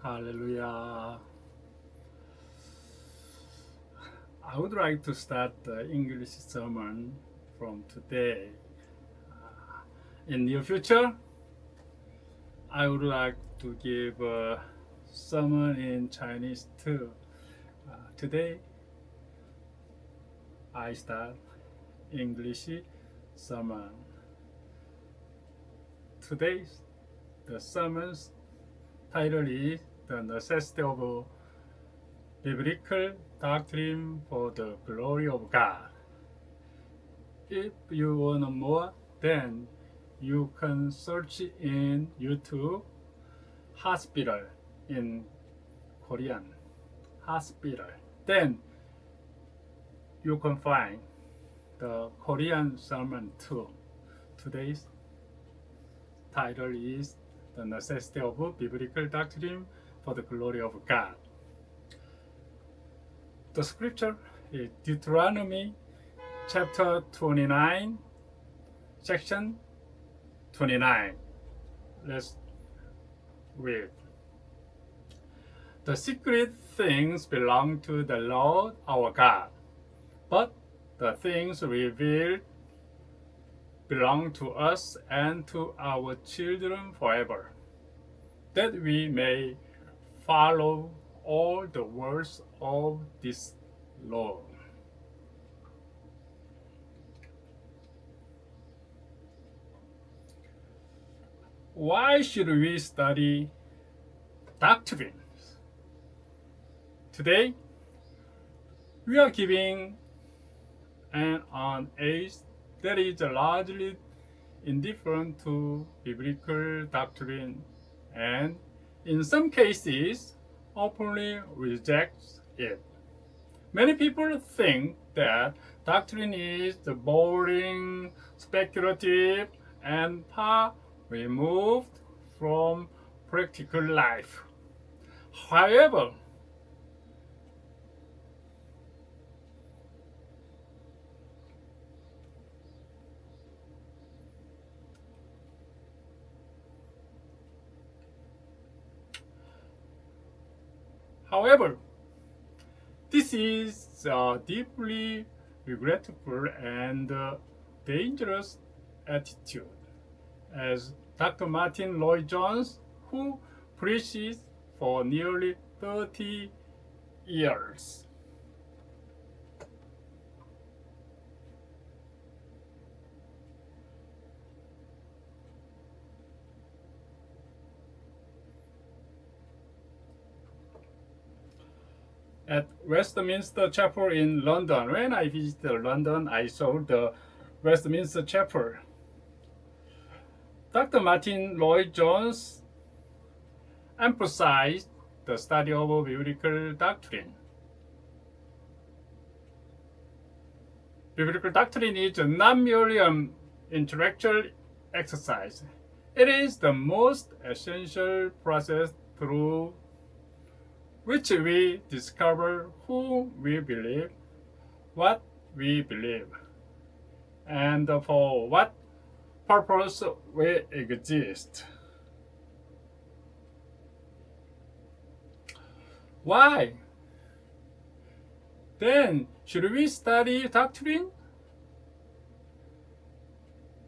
Hallelujah. I would like to start the English sermon from today. In near future, I would like to give a sermon in Chinese too. Today, I start English sermon. Today's the sermon's title is The Necessity of Biblical Doctrine for the Glory of God. If you want more, then you can search in YouTube hospital in Korean. Hospital. Then you can find the Korean sermon too. Today's title is The Necessity of Biblical Doctrine for the Glory of God. The scripture is Deuteronomy chapter 29, section 29. Let's read. The secret things belong to the Lord our God, but the things revealed belong to us and to our children forever, that we may follow all the words of this law. Why should we study doctrine? Today, we are giving an age that is largely indifferent to biblical doctrine and, in some cases, openly rejects it. Many people think that doctrine is boring, speculative, and far removed from practical life. However, this is a deeply regretful and dangerous attitude, as Dr. Martin Lloyd-Jones, who preaches for nearly 30 years. At Westminster Chapel in London. When I visited London, I saw the Westminster Chapel. Dr. Martin Lloyd-Jones emphasized the study of biblical doctrine. Biblical doctrine is not merely an intellectual exercise. It is the most essential process through which we discover who we believe, what we believe, and for what purpose we exist. Why? Then, should we study doctrine?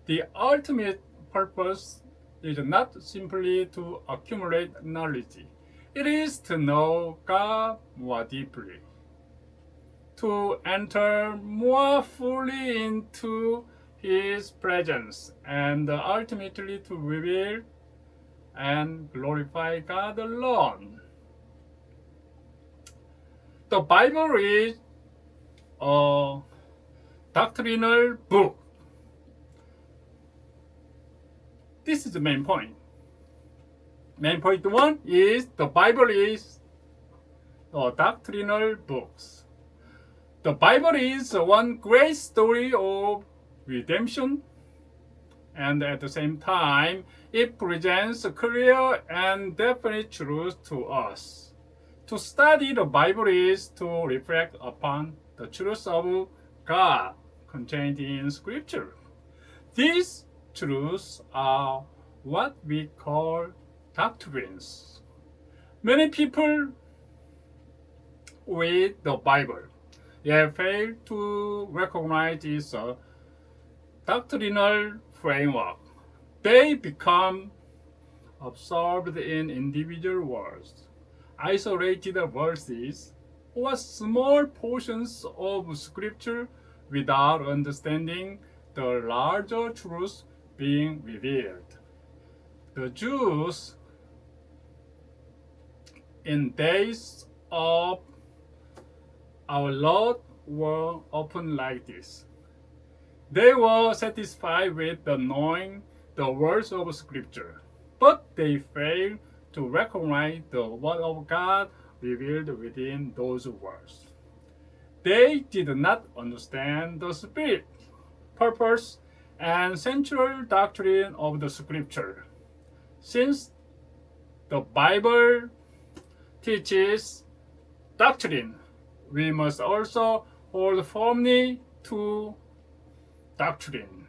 The ultimate purpose is not simply to accumulate knowledge. It is to know God more deeply, to enter more fully into His presence, and ultimately to reveal and glorify God alone. The Bible is a doctrinal book. This is the main point. Main point one is the Bible is a doctrinal book. The Bible is one great story of redemption, and at the same time, it presents clear and definite truth to us. To study the Bible is to reflect upon the truth of God contained in Scripture. These truths are what we call doctrines. Many people read the Bible, yet fail to recognize its doctrinal framework. They become absorbed in individual words, isolated verses, or small portions of scripture without understanding the larger truth being revealed. The Jews in days of our Lord were often like this. They were satisfied with the knowing the words of Scripture, but they failed to recognize the Word of God revealed within those words. They did not understand the spirit, purpose, and central doctrine of the Scripture. Since the Bible teaches doctrine, we must also hold firmly to doctrine.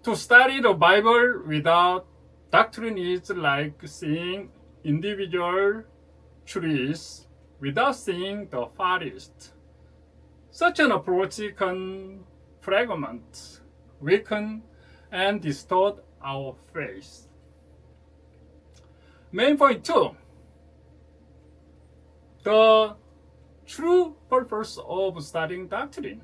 To study the Bible without doctrine is like seeing individual trees without seeing the forest. Such an approach can fragment, weaken, and distort our faith. Main point 2. The true purpose of studying doctrine.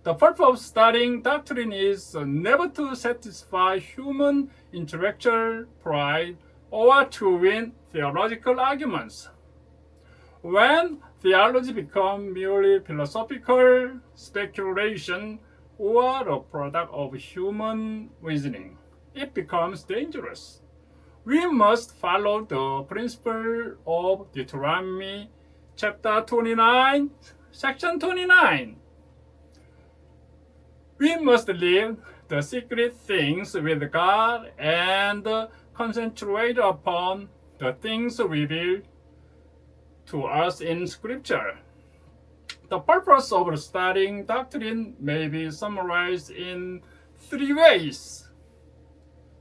The purpose of studying doctrine is never to satisfy human intellectual pride or to win theological arguments. When theology becomes merely philosophical speculation or a product of human reasoning, it becomes dangerous. We must follow the principle of Deuteronomy chapter 29, section 29. We must leave the secret things with God and concentrate upon the things revealed to us in Scripture. The purpose of studying doctrine may be summarized in 3 ways.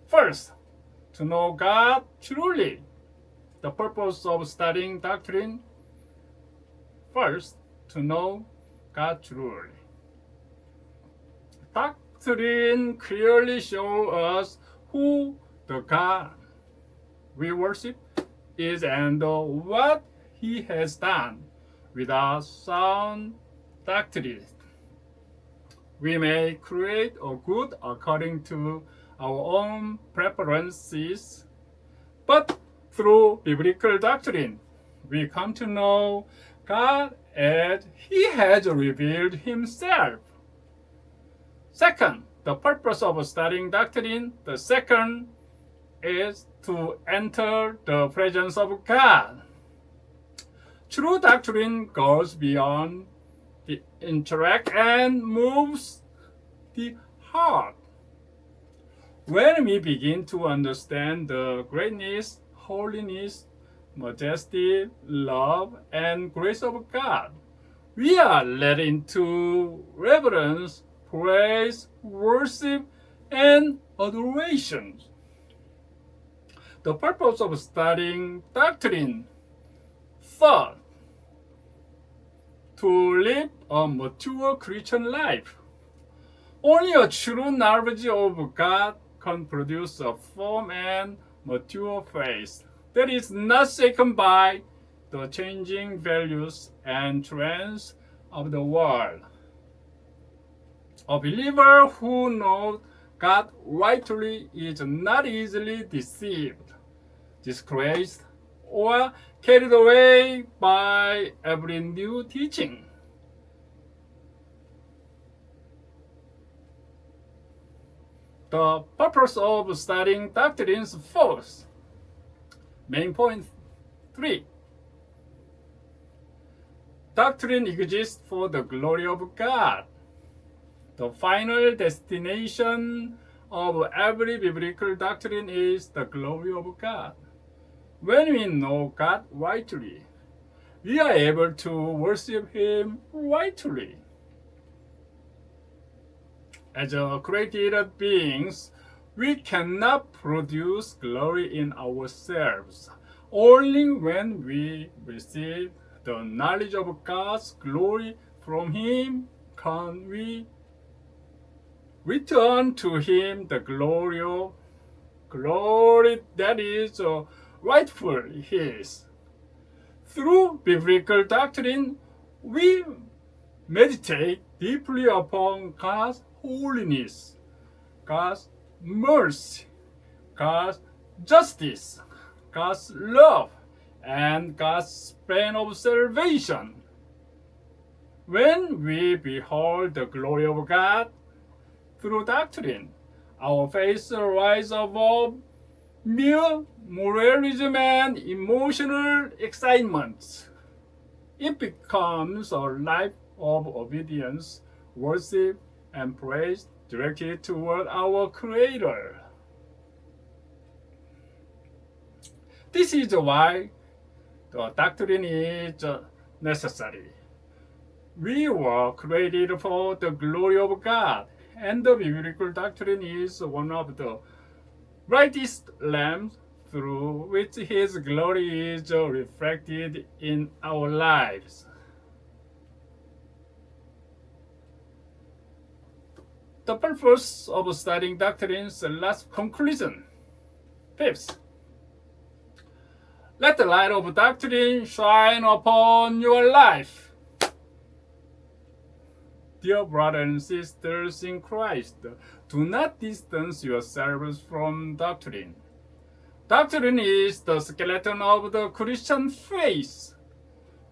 First, to know God truly. The purpose of studying doctrine. First, to know God truly. Doctrine clearly shows us who the God we worship is and what He has done. Without sound doctrine, we may create a good according to our own preferences, but through biblical doctrine, we come to know God as He has revealed Himself. Second, the purpose of studying doctrine, the second is to enter the presence of God. True doctrine goes beyond the intellect and moves the heart. When we begin to understand the greatness, holiness, majesty, love, and grace of God, we are led into reverence, praise, worship, and adoration. The purpose of studying doctrine. Third, to live a mature Christian life. Only a true knowledge of God can produce a firm and mature faith that is not shaken by the changing values and trends of the world. A believer who knows God rightly is not easily deceived, disgraced, or carried away by every new teaching. The purpose of studying doctrines. Fourth, main point 3. Doctrine exists for the glory of God. The final destination of every biblical doctrine is the glory of God. When we know God rightly, we are able to worship Him rightly. As created beings, We cannot produce glory in ourselves. Only when we receive the knowledge of God's glory from Him can we return to Him the glory that is rightfully His. Through biblical doctrine, we meditate deeply upon God's holiness, God's mercy, God's justice, God's love, and God's plan of salvation. When we behold the glory of God through doctrine, our faith rises above mere moralism and emotional excitement. It becomes a life of obedience, worship, and praise directed toward our Creator. This is why the doctrine is necessary. We were created for the glory of God, and the biblical doctrine is one of the brightest lamps through which His glory is reflected in our lives. The purpose of studying doctrines last conclusion. Fifth, let the light of doctrine shine upon your life. Dear brothers and sisters in Christ, do not distance yourselves from doctrine. Doctrine is the skeleton of the Christian faith.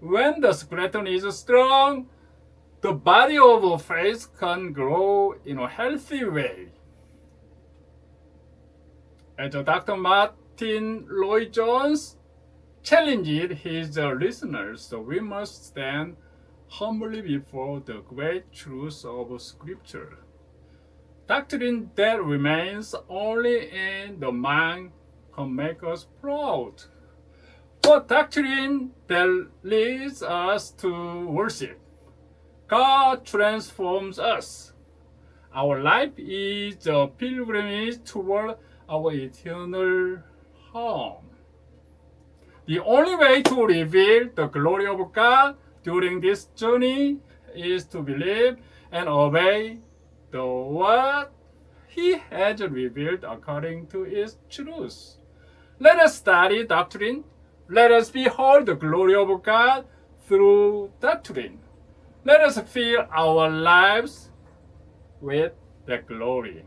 When the skeleton is strong, the body of faith can grow in a healthy way. As Dr. Martin Lloyd-Jones challenged his listeners, we must stand humbly before the great truths of Scripture. Doctrine that remains only in the mind can make us proud. But doctrine that leads us to worship, God transforms us. Our life is a pilgrimage toward our eternal home. The only way to reveal the glory of God during this journey is to believe and obey the what He has revealed according to its truth. Let us study doctrine. Let us behold the glory of God through doctrine. Let us fill our lives with the glory.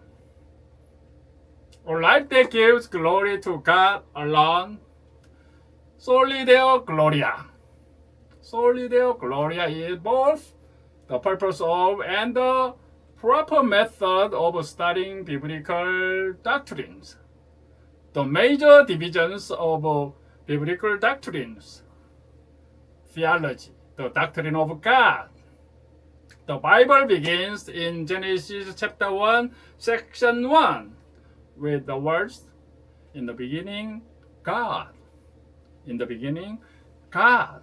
A life that gives glory to God alone, Soli Deo Gloria. Soli Deo Gloria is both the purpose of and the proper method of studying biblical doctrines. The major divisions of biblical doctrines: theology, the doctrine of God. The Bible begins in Genesis chapter 1, section 1, with the words, "In the beginning, God." In the beginning, God.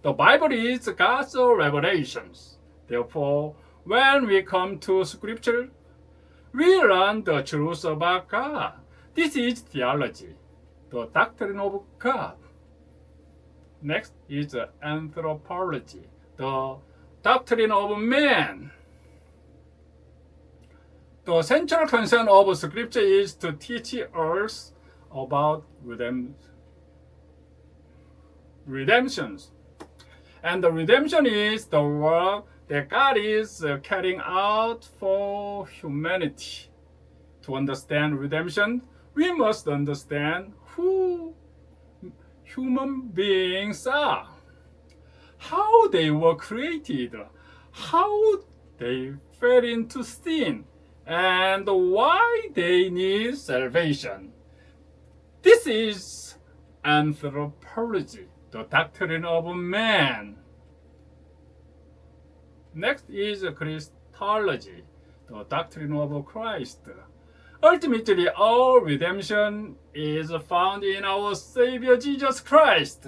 The Bible is God's revelations. Therefore, when we come to Scripture, we learn the truth about God. This is theology, the doctrine of God. Next is anthropology, the doctrine of man. The central concern of Scripture is to teach us about redemptions. And the redemption is the work that God is carrying out for humanity. To understand redemption, we must understand who human beings are, how they were created, how they fell into sin, and why they need salvation. This is anthropology, the doctrine of man. Next is Christology, the doctrine of Christ. Ultimately, all redemption is found in our Savior Jesus Christ.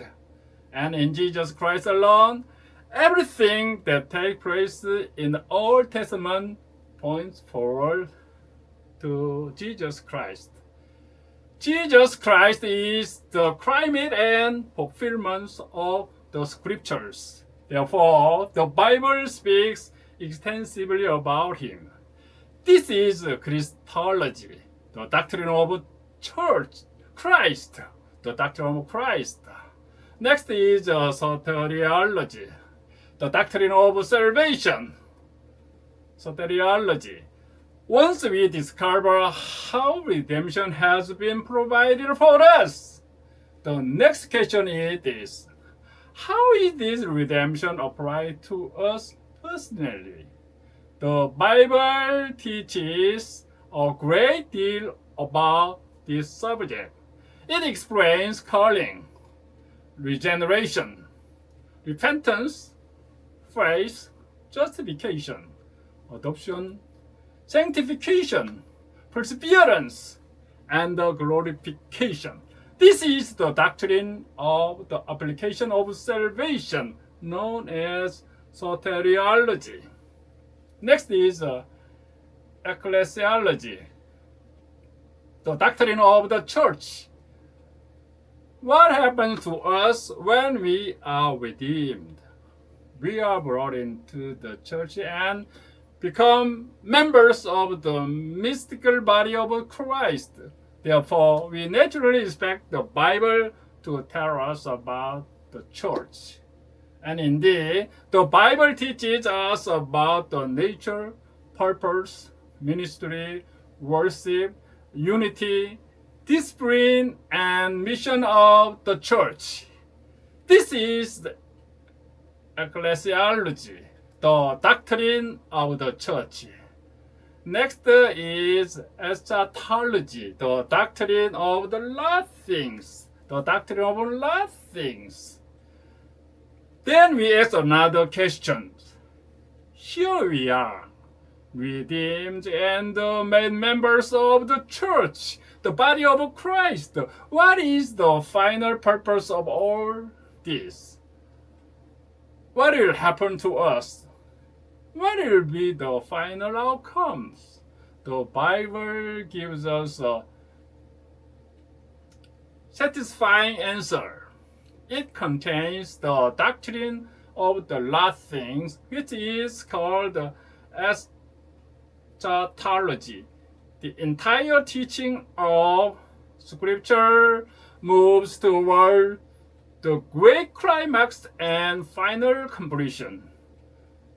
And in Jesus Christ alone, everything that takes place in the Old Testament points forward to Jesus Christ. Jesus Christ is the climate and fulfillment of the scriptures. Therefore, the Bible speaks extensively about him. This is Christology, the doctrine of church, Christ, the doctrine of Christ. Next is soteriology, the doctrine of salvation. Soteriology. Once we discover how redemption has been provided for us, the next question is this: how is this redemption applied to us personally? The Bible teaches a great deal about this subject. It explains calling, regeneration, repentance, faith, justification, adoption, sanctification, perseverance, and glorification. This is the doctrine of the application of salvation, known as soteriology. Next is ecclesiology, the doctrine of the church. What happens to us when we are redeemed? We are brought into the church and become members of the mystical body of Christ. Therefore, we naturally expect the Bible to tell us about the church. And indeed, the Bible teaches us about the nature, purpose, ministry, worship, unity, discipline, and mission of the church. This is the ecclesiology, the doctrine of the church. Next is eschatology, the doctrine of the last things. The doctrine of last things. Then we ask another question. Here we are, redeemed and made members of the church, the body of Christ. What is the final purpose of all this? What will happen to us? What will be the final outcomes? The Bible gives us a satisfying answer. It contains the doctrine of the last things, which is called eschatology. The entire teaching of Scripture moves toward the great climax and final completion.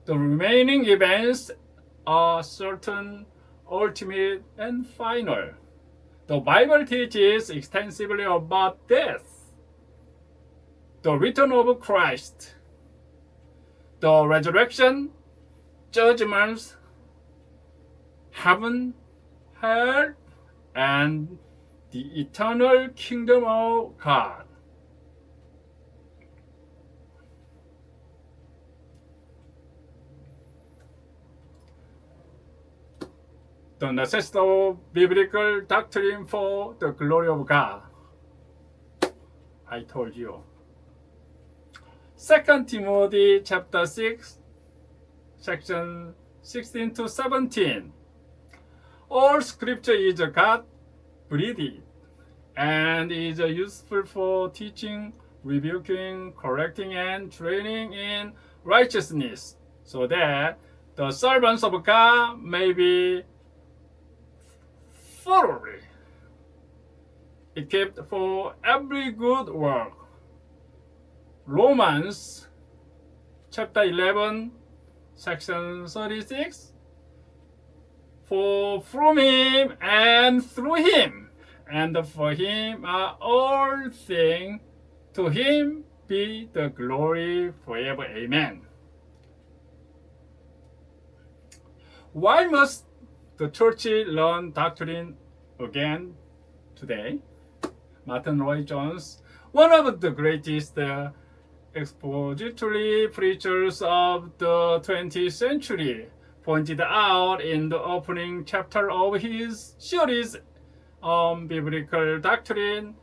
The remaining events are certain, ultimate, and final. The Bible teaches extensively about death, the return of Christ, the resurrection, judgments, heaven, hell, and the eternal kingdom of God. The necessity of biblical doctrine for the glory of God. I told you. 2 Timothy chapter 6, section 16 to 17. All scripture is God-breathed and is useful for teaching, rebuking, correcting, and training in righteousness, so that the servants of God may be thoroughly equipped for every good work. Romans chapter 11, section 36. For from him and through him and for him are all things, to him be the glory forever. Amen. Why must the church learn doctrine again today? Martin Lloyd-Jones, one of the greatest expository preachers of the 20th century, pointed out in the opening chapter of his series on biblical doctrine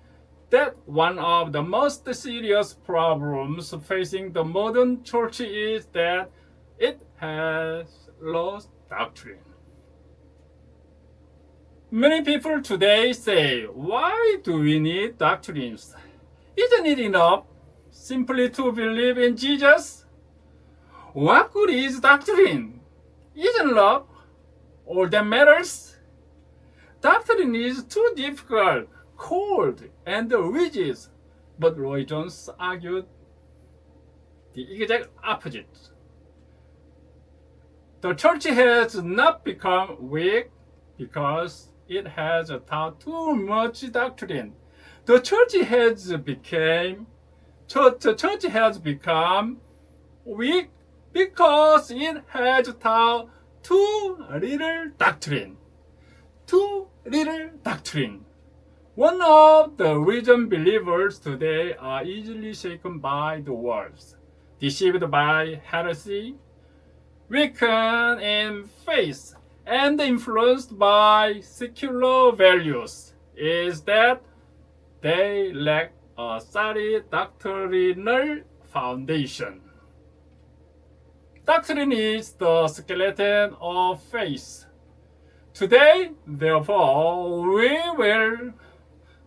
that one of the most serious problems facing the modern church is that it has lost doctrine. Many people today say, why do we need doctrines? Isn't it enough simply to believe in Jesus? What good is doctrine? Isn't love all that matters? Doctrine is too difficult, cold, and rigid. But Roy Jones argued the exact opposite. The church has not become weak because it has taught too much doctrine. The church has become weak because it has taught too little doctrine. Too little doctrine. One of the reasons believers today are easily shaken by the words, deceived by heresy, weakened in faith, and influenced by secular values is that they lack a solid doctrinal foundation. Doctrine is the skeleton of faith. Today, therefore, we will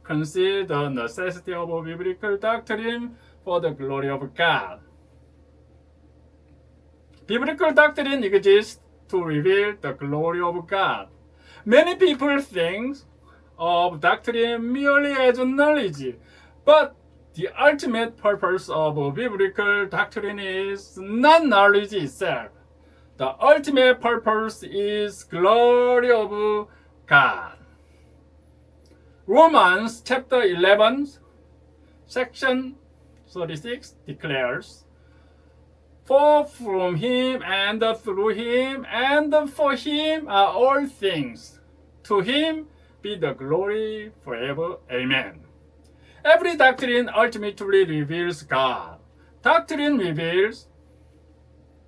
consider the necessity of biblical doctrine for the glory of God. Biblical doctrine exists to reveal the glory of God. Many people think of doctrine merely as knowledge, but the ultimate purpose of biblical doctrine is not knowledge itself. The ultimate purpose is glory of God. Romans chapter 11, section 36 declares, for from him and through him and for him are all things. To him be the glory forever. Amen. Every doctrine ultimately reveals God. Doctrine reveals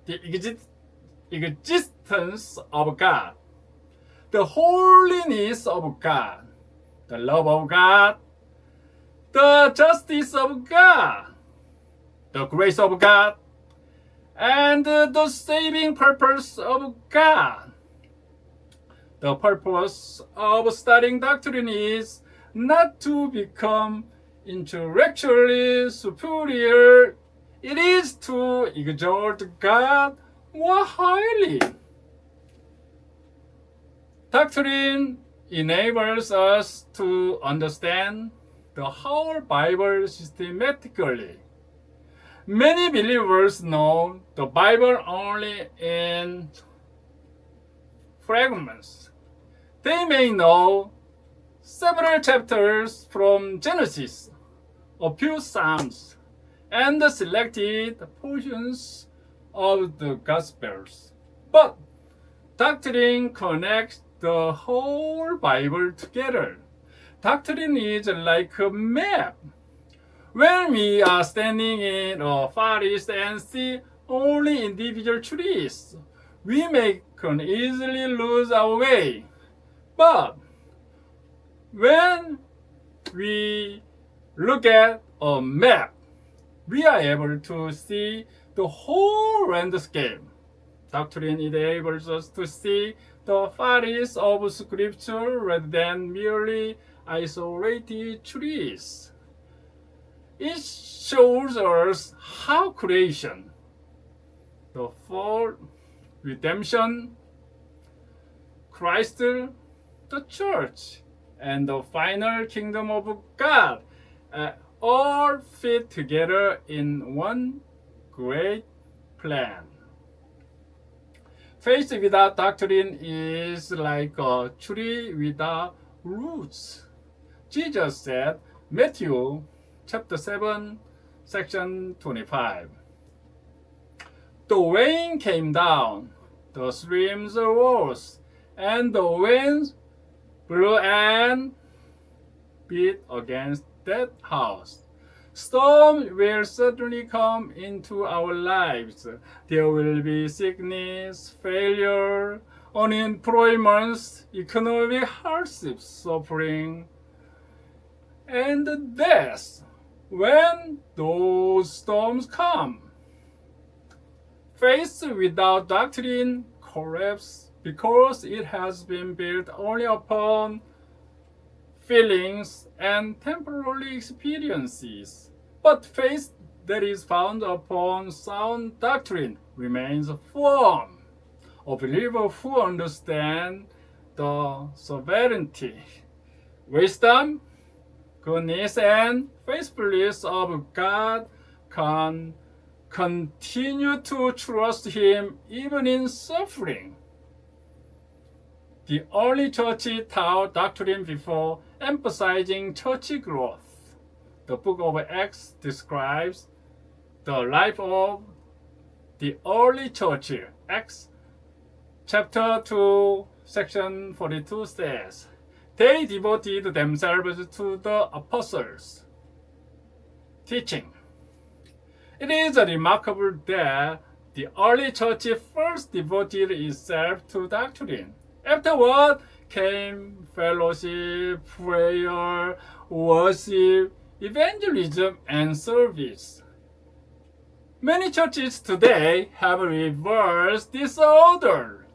the existence of God, the holiness of God, the love of God, the justice of God, the grace of God, and the saving purpose of God. The purpose of studying doctrine is not to become intellectually superior. It is to exalt God more highly. Doctrine enables us to understand the whole Bible systematically. Many believers know the Bible only in fragments. They may know several chapters from Genesis, a few Psalms, and selected portions of the Gospels. But doctrine connects the whole Bible together. Doctrine is like a map. When we are standing in a forest and see only individual trees, we can easily lose our way. But when we look at a map, we are able to see the whole landscape. Doctrine enables us to see the forest of Scripture rather than merely isolated trees. It shows us how creation, the fall, redemption, Christ, the church, and the final kingdom of God all fit together in one great plan. Faith without doctrine is like a tree without roots. Jesus said, Matthew chapter 7, section 25. The rain came down, the streams rose, and the winds blew and beat against that house. Storms will certainly come into our lives. There will be sickness, failure, unemployment, economic hardship, suffering, and death. When those storms come, faith without doctrine collapses because it has been built only upon feelings, and temporary experiences. But faith that is founded upon sound doctrine remains firm. A believer who understands the sovereignty, wisdom, goodness, and faithfulness of God can continue to trust Him even in suffering. The early church taught doctrine before emphasizing church growth. The book of Acts describes the life of the early church. Acts chapter 2, section 42 says, they devoted themselves to the apostles' teaching. It is remarkable that the early church first devoted itself to doctrine. Afterward came fellowship, prayer, worship, evangelism, and service. Many churches today have reversed this order.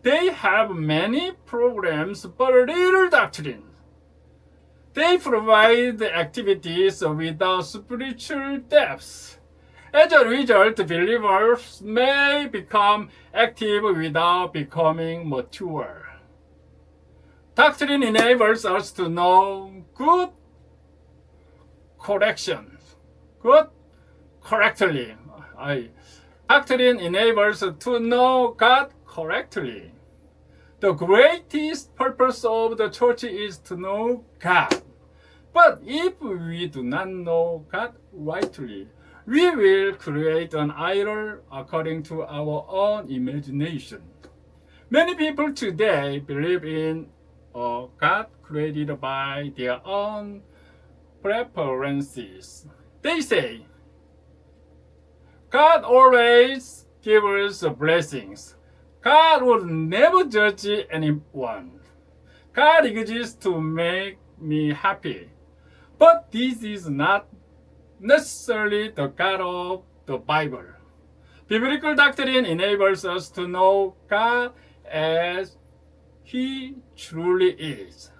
They have many programs but little doctrine. They provide activities without spiritual depth. As a result, believers may become active without becoming mature. Doctrine enables us to know good correctly. Doctrine enables us to know God correctly. The greatest purpose of the church is to know God. But if we do not know God rightly, we will create an idol according to our own imagination. Many people today believe in a God created by their own preferences. They say, God always gives us blessings. God would never judge anyone. God exists to make me happy. But this is not necessarily the God of the Bible. Biblical doctrine enables us to know God as He truly is.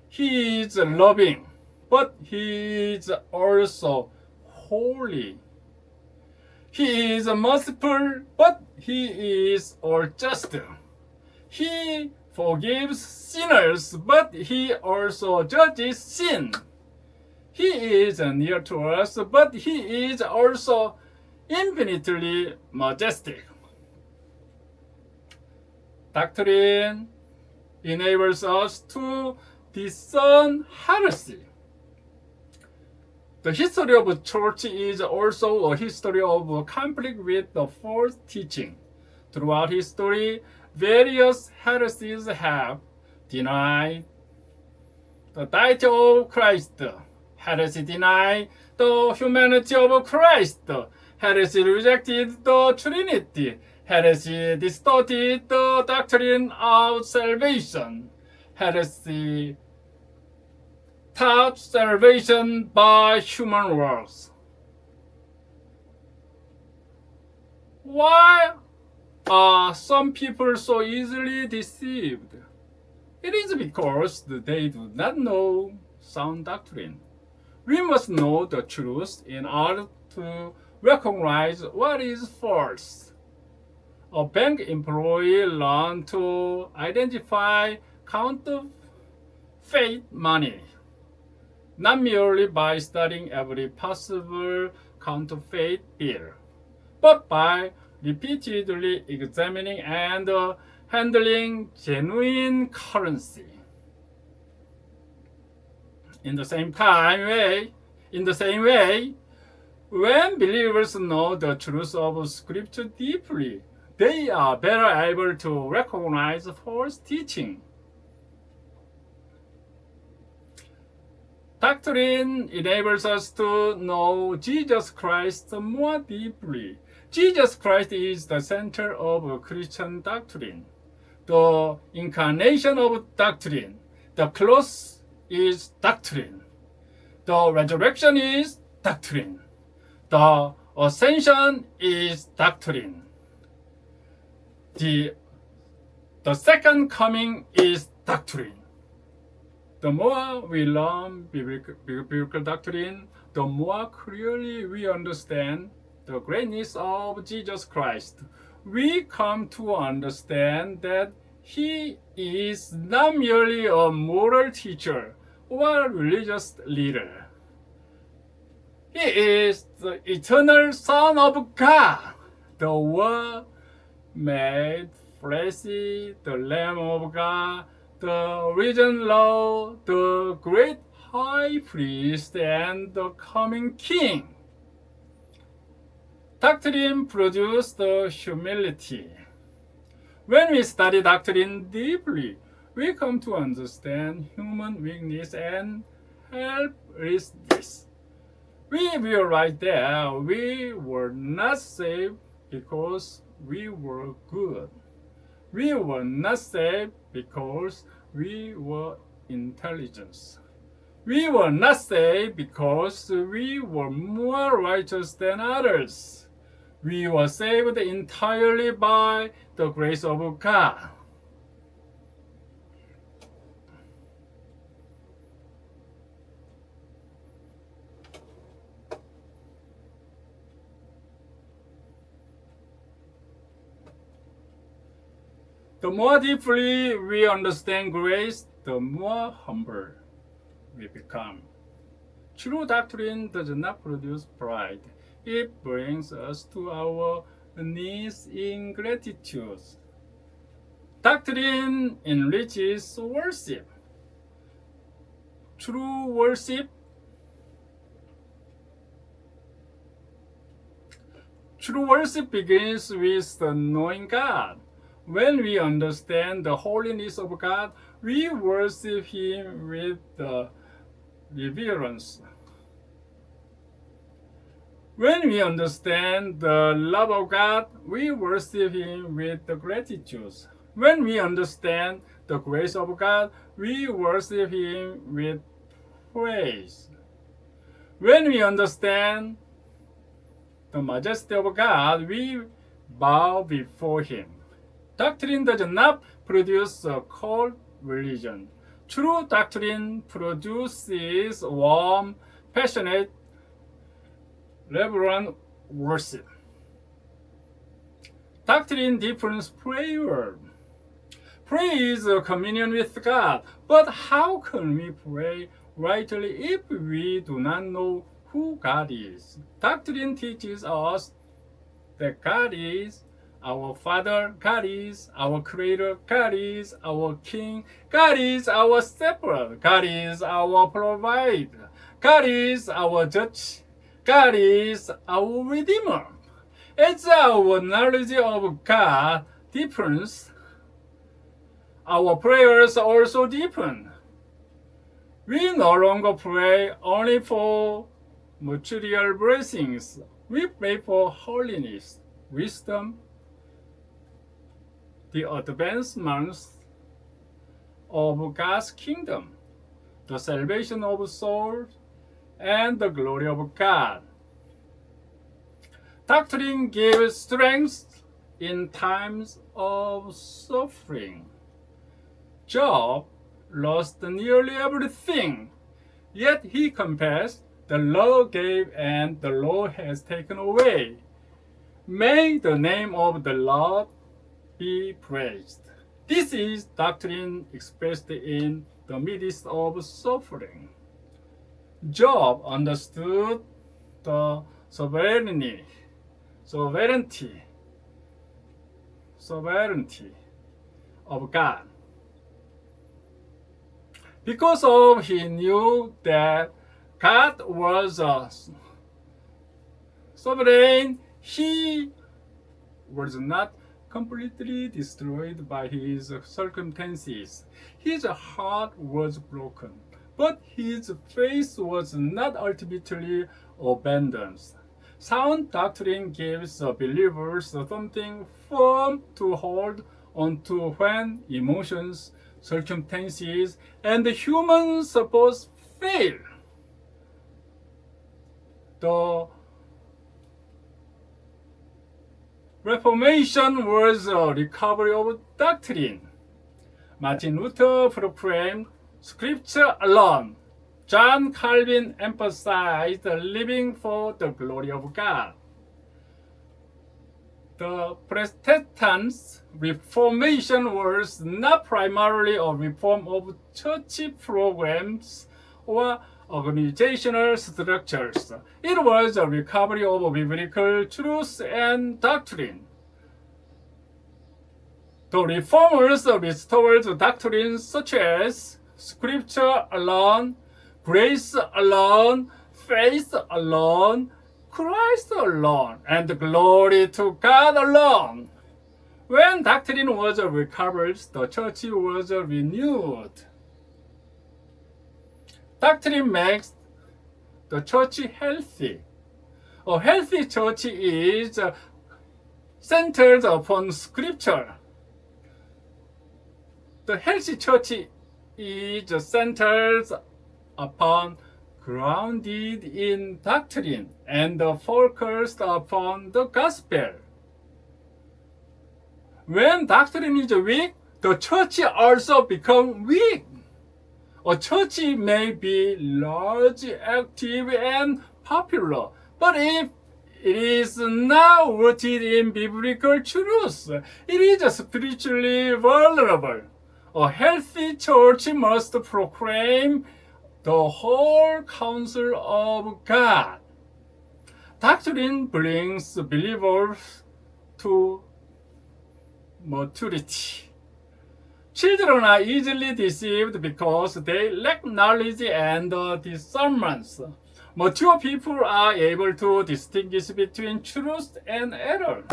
He is loving, but He is also holy. He is merciful, but He is all just. He forgives sinners, but He also judges sin. He is near to us, but He is also infinitely majestic. Doctrine enables us to discern heresy. The history of the church is also a history of conflict with the false teaching. Throughout history, various heresies have denied the deity of Christ. Heresy denied the humanity of Christ. Heresy rejected the Trinity. Heresy distorted the doctrine of salvation. Heresy taught salvation by human works. Why are some people so easily deceived? It is because they do not know sound doctrine. We must know the truth in order to recognize what is false. A bank employee learned to identify counterfeit money, not merely by studying every possible counterfeit bill, but by repeatedly examining and handling genuine currency. In the same way, when believers know the truth of Scripture deeply, they are better able to recognize false teaching. Doctrine enables us to know Jesus Christ more deeply. Jesus Christ is the center of Christian doctrine, the incarnation of doctrine. The cross is doctrine. The resurrection is doctrine. The ascension is doctrine. The second coming is doctrine. The more we learn biblical doctrine, the more clearly we understand the greatness of Jesus Christ. We come to understand that He is not merely a moral teacher or a religious leader. He is the eternal Son of God, the Word made fleshy, the Lamb of God, the risen Lord, the great high priest, and the coming king. Doctrine produces the humility. When we study doctrine deeply, we come to understand human weakness and helplessness. We realize that we were not saved because we were good. We were not saved because we were intelligent. We were not saved because we were more righteous than others. We were saved entirely by the grace of God. The more deeply we understand grace, the more humble we become. True doctrine does not produce pride. It brings us to our knees in gratitude. Doctrine enriches worship. True worship begins with knowing God. When we understand the holiness of God, we worship Him with reverence. When we understand the love of God, we worship Him with gratitude. When we understand the grace of God, we worship Him with praise. When we understand the majesty of God, we bow before Him. Doctrine does not produce a cold religion. True doctrine produces warm, passionate, reverent worship. Doctrine deepens prayer. Prayer is a communion with God. But how can we pray rightly if we do not know who God is? Doctrine teaches us that God is our Father, God is our Creator, God is our King, God is our Shepherd, God is our Provider, God is our Judge, God is our Redeemer. As our knowledge of God deepens, our prayers also deepen. We no longer pray only for material blessings. We pray for holiness, wisdom, the advancements of God's kingdom, the salvation of souls, and the glory of God. Doctrine gives strength in times of suffering. Job lost nearly everything, yet he confessed, "The Lord gave and the Lord has taken away. May the name of the Lord be praised." This is doctrine expressed in the midst of suffering. Job understood the sovereignty of God. Because he knew that God was sovereign, he was not completely destroyed by his circumstances. His heart was broken, but his faith was not ultimately abandoned. Sound doctrine gives believers something firm to hold onto when emotions, circumstances, and human support fail. The Reformation was a recovery of doctrine. Martin Luther proclaimed, Scripture alone. John Calvin emphasized living for the glory of God. The Protestant Reformation was not primarily a reform of church programs or organizational structures. It was a recovery of biblical truth and doctrine. The reformers restored doctrines such as Scripture alone, grace alone, faith alone, Christ alone, and glory to God alone. When doctrine was recovered, the church was renewed. Doctrine makes the church healthy. A healthy church is centered upon Scripture. The healthy church is centered upon, grounded in doctrine, and focused upon the gospel. When doctrine is weak, the church also becomes weak. A church may be large, active, and popular, but if it is not rooted in biblical truth, it is spiritually vulnerable. A healthy church must proclaim the whole counsel of God. Doctrine brings believers to maturity. Children are easily deceived because they lack knowledge and discernment. Mature people are able to distinguish between truth and error.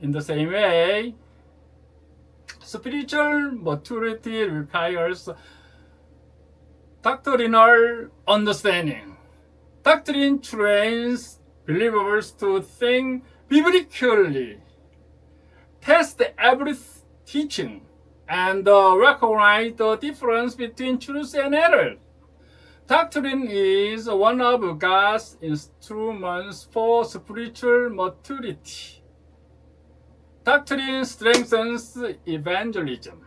In the same way, spiritual maturity requires doctrinal understanding. Doctrine trains believers to think biblically, test every teaching, and recognize the difference between truth and error. Doctrine is one of God's instruments for spiritual maturity. Doctrine strengthens evangelism.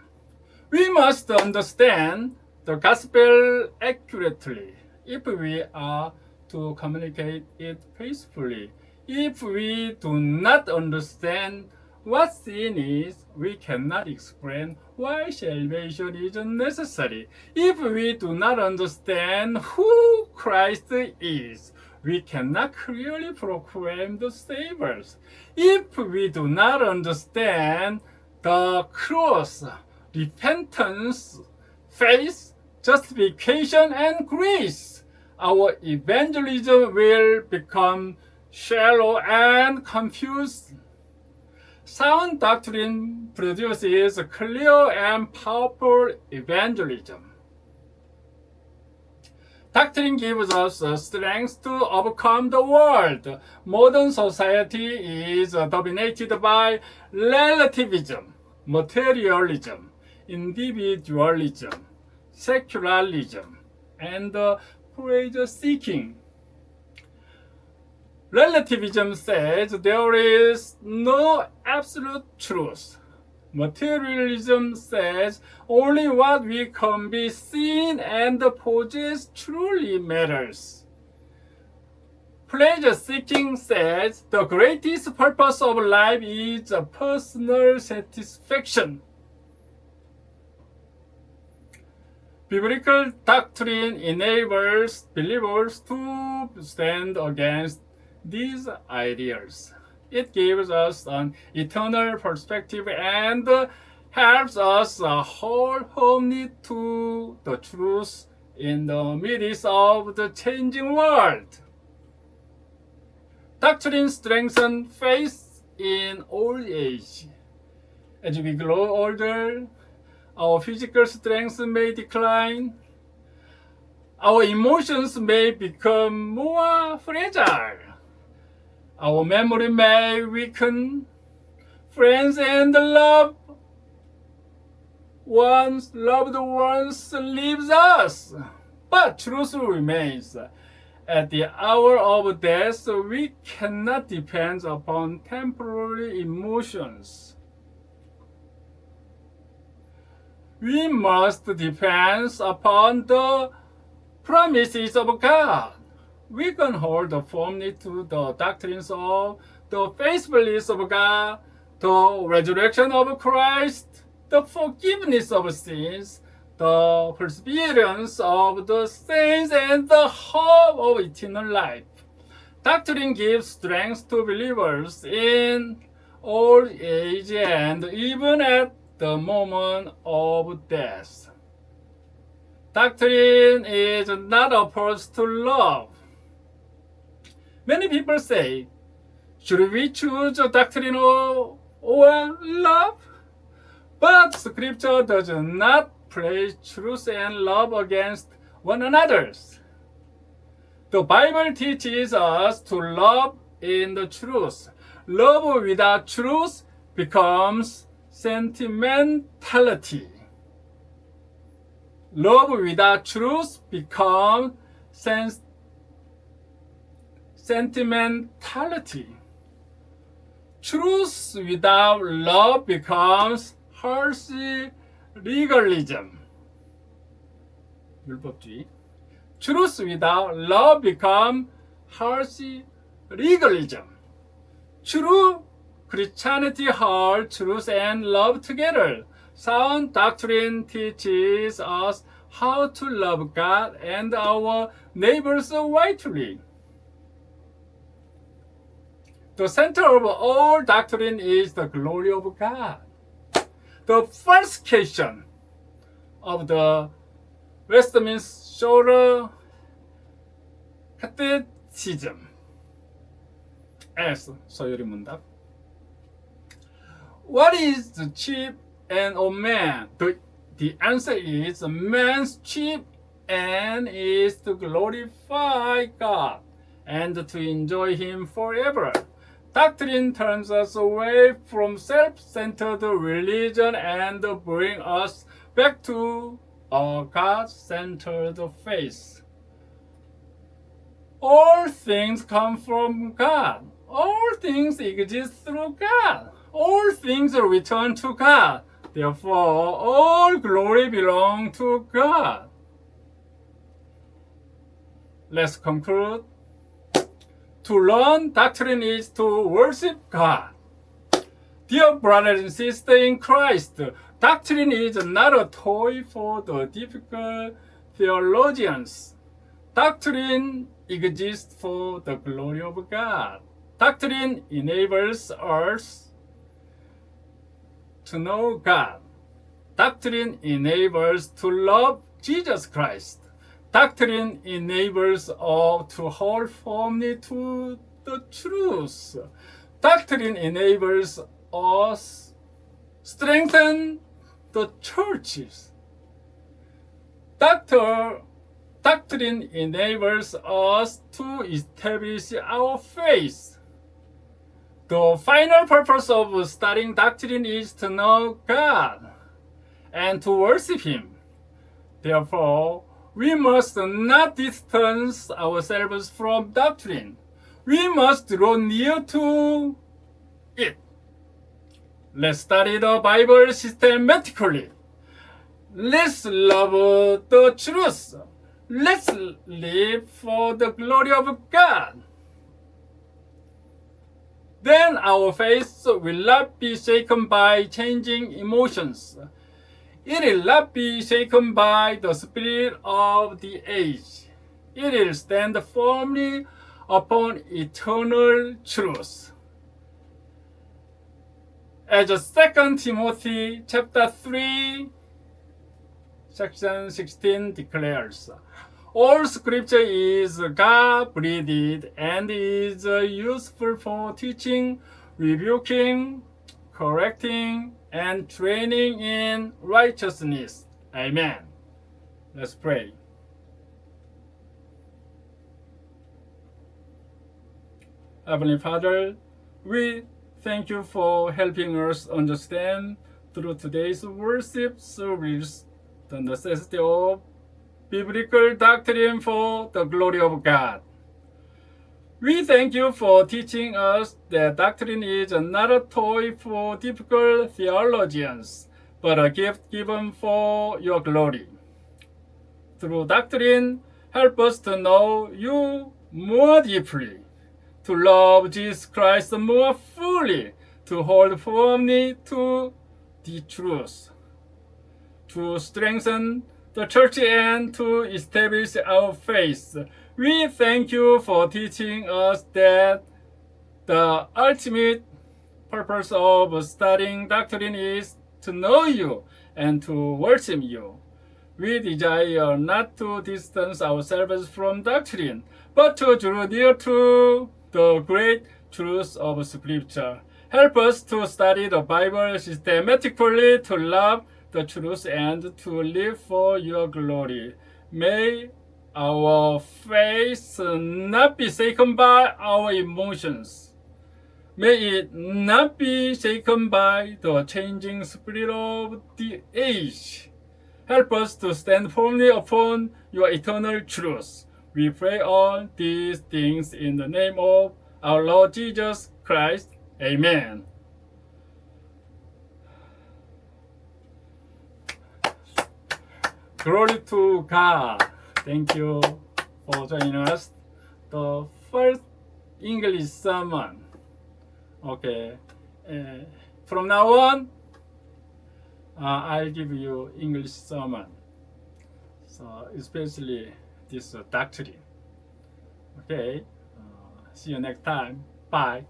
We must understand the gospel accurately if we are to communicate it faithfully. If we do not understand what sin is, we cannot explain why salvation is necessary. If we do not understand who Christ is, we cannot clearly proclaim the Savior. If we do not understand the cross, repentance, faith, justification, and grace, our evangelism will become shallow and confused. Sound doctrine produces clear and powerful evangelism. Doctrine gives us the strength to overcome the world. Modern society is dominated by relativism, materialism, individualism, secularism, and pleasure-seeking. Relativism says there is no absolute truth. Materialism says only what we can be seen and possess truly matters. Pleasure-seeking says the greatest purpose of life is personal satisfaction. Biblical doctrine enables believers to stand against these ideas. It gives us an eternal perspective and helps us hold firmly to the truth in the midst of the changing world. Doctrine strengthens faith in old age. As we grow older, our physical strength may decline. Our emotions may become more fragile. Our memory may weaken. Friends and loved ones leaves us. But truth remains. At the hour of death, we cannot depend upon temporary emotions. we must depend upon the promises of God. We can hold firmly to the doctrines of the faithfulness of God, the resurrection of Christ, the forgiveness of sins, the perseverance of the saints, and the hope of eternal life. Doctrine gives strength to believers in old age and even at the moment of death. Doctrine is not opposed to love. Many people say, should we choose doctrine or love? But Scripture does not place truth and love against one another. The Bible teaches us to love in the truth. Love without truth becomes sentimentality. Love without truth becomes sentimentality. Truth without love becomes harsh legalism. 율법주의. Truth without love becomes harsh legalism. True Christianity holds truth and love together. Sound doctrine teaches us how to love God and our neighbors rightly. The center of all doctrine is the glory of God. The first question of the Westminster Catechism asks, 서열이 문답. What is the chief end of man? The answer is man's chief end is to glorify God and to enjoy Him forever. Doctrine turns us away from self-centered religion and brings us back to a God-centered faith. All things come from God. All things exist through God. All things return to God. Therefore, all glory belongs to God. Let's conclude. To learn doctrine is to worship God. Dear brothers and sisters in Christ, doctrine is not a toy for the difficult theologians. Doctrine exists for the glory of God. Doctrine enables us to know God. Doctrine enables to love Jesus Christ. Doctrine enables us to hold firmly to the truth. Doctrine enables us strengthen the churches. Doctrine enables us to establish our faith. The final purpose of studying doctrine is to know God and to worship Him. Therefore, we must not distance ourselves from doctrine. We must draw near to it. Let's study the Bible systematically. Let's love the truth. Let's live for the glory of God. Then our faith will not be shaken by changing emotions. It will not be shaken by the spirit of the age. It will stand firmly upon eternal truth. As 2 Timothy chapter 3, section 16 declares, all scripture is God-breathed and is useful for teaching, rebuking, correcting, and training in righteousness. Amen. Let's pray. Heavenly Father, we thank you for helping us understand through today's worship service the necessity of biblical doctrine for the glory of God. We thank you for teaching us that doctrine is not a toy for difficult theologians, but a gift given for your glory. Through doctrine, help us to know you more deeply, to love Jesus Christ more fully, to hold firmly to the truth, to strengthen the church and to establish our faith. We thank you for teaching us that the ultimate purpose of studying doctrine is to know you and to worship you. We desire not to distance ourselves from doctrine, but to draw near to the great truths of Scripture. Help us to study the Bible systematically, to love the truth, and to live for your glory. May our faith not be shaken by our emotions. May it not be shaken by the changing spirit of the age. Help us to stand firmly upon your eternal truth. We pray all these things in the name of our Lord Jesus Christ. Amen. Glory to God. Thank you for joining us. The first English sermon. Okay. From now on, I'll give you English sermon. So especially this doctrine. Okay. See you next time. Bye.